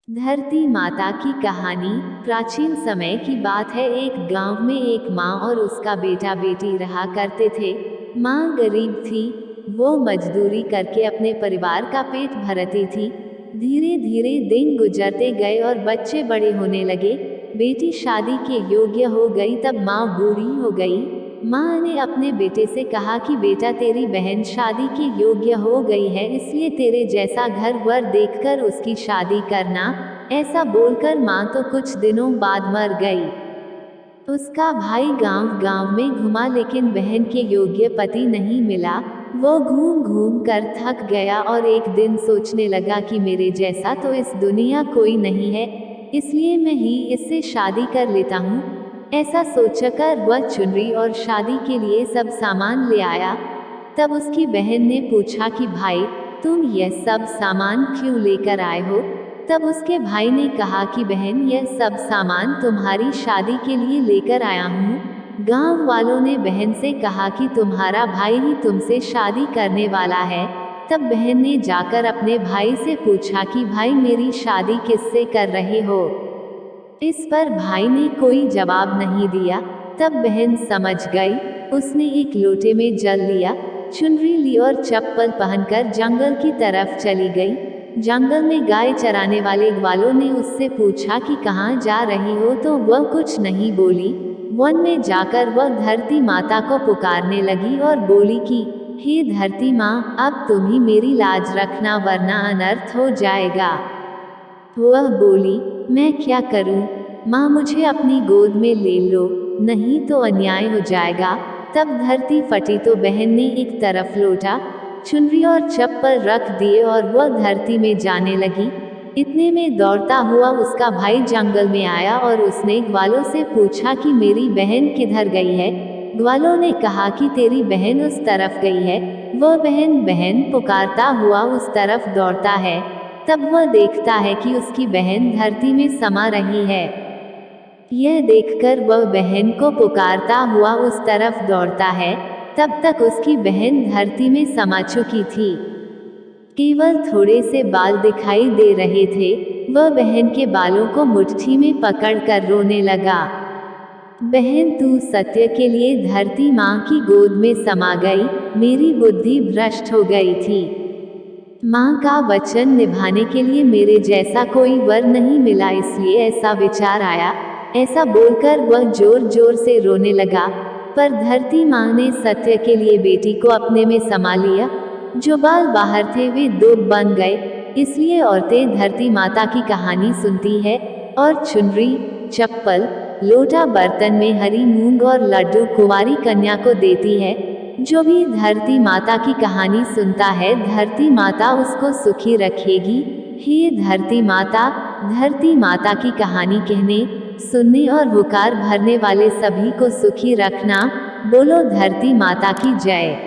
धरती माता की कहानी। प्राचीन समय की बात है। एक गांव में एक माँ और उसका बेटा बेटी रहा करते थे। माँ गरीब थी। वो मजदूरी करके अपने परिवार का पेट भरती थी। धीरे धीरे दिन गुजरते गए और बच्चे बड़े होने लगे। बेटी शादी के योग्य हो गई तब माँ बूढ़ी हो गई। माँ ने अपने बेटे से कहा कि बेटा, तेरी बहन शादी के योग्य हो गई है, इसलिए तेरे जैसा घर वर देखकर उसकी शादी करना। ऐसा बोलकर माँ तो कुछ दिनों बाद मर गई। उसका भाई गांव गांव में घुमा लेकिन बहन के योग्य पति नहीं मिला। वो घूम घूम कर थक गया और एक दिन सोचने लगा कि मेरे जैसा तो इस दुनिया कोई नहीं है, इसलिए मैं ही इससे शादी कर लेता हूँ। ऐसा सोचकर वह चुनरी और शादी के लिए सब सामान ले आया। तब उसकी बहन ने पूछा कि भाई, तुम यह सब सामान क्यों लेकर आए हो? तब उसके भाई ने कहा कि बहन, यह सब सामान तुम्हारी शादी के लिए लेकर आया हूँ। गांव वालों ने बहन से कहा कि तुम्हारा भाई ही तुमसे शादी करने वाला है। तब बहन ने जाकर अपने भाई से पूछा कि भाई, मेरी शादी किससे कर रहे हो? इस पर भाई ने कोई जवाब नहीं दिया। तब बहन समझ गई। उसने एक लोटे में जल लिया, चुनरी ली और चप्पल पहनकर जंगल की तरफ चली गई। जंगल में गाय चराने वाले ग्वालों ने उससे पूछा कि कहाँ जा रही हो, तो वह कुछ नहीं बोली। वन में जाकर वह धरती माता को पुकारने लगी और बोली कि हे धरती माँ, अब तुम ही मेरी लाज रखना वरना अनर्थ हो जाएगा। वह बोली, मैं क्या करूं? माँ, मुझे अपनी गोद में ले लो, नहीं तो अन्याय हो जाएगा। तब धरती फटी तो बहन ने एक तरफ लोटा, चुनरी और चप्पल रख दिए और वह धरती में जाने लगी। इतने में दौड़ता हुआ उसका भाई जंगल में आया और उसने ग्वालों से पूछा कि मेरी बहन किधर गई है? ग्वालों ने कहा कि तेरी बहन उस तरफ गई है। वह बहन बहन पुकारता हुआ उस तरफ दौड़ता है। तब वह देखता है कि उसकी बहन धरती में समा रही है। यह देखकर वह बहन को पुकारता हुआ उस तरफ दौड़ता है। तब तक उसकी बहन धरती में समा चुकी थी। केवल थोड़े से बाल दिखाई दे रहे थे। वह बहन के बालों को मुट्ठी में पकड़कर रोने लगा। बहन, तू सत्य के लिए धरती माँ की गोद में समा गई, मेरी बुद्धि भ्रष्ट हो गई थी। माँ का वचन निभाने के लिए मेरे जैसा कोई वर नहीं मिला, इसलिए ऐसा विचार आया। ऐसा बोलकर वह जोर जोर से रोने लगा। पर धरती माँ ने सत्य के लिए बेटी को अपने में समा लिया। जो बाल बाहर थे वे दो बन गए। इसलिए औरतें धरती माता की कहानी सुनती है और चुनरी, चप्पल, लोटा बर्तन में हरी मूंग और लड्डू कुंवारी कन्या को देती है। जो भी धरती माता की कहानी सुनता है, धरती माता उसको सुखी रखेगी। हे धरती माता की कहानी कहने, सुनने और हुकार भरने वाले सभी को सुखी रखना। बोलो धरती माता की जय।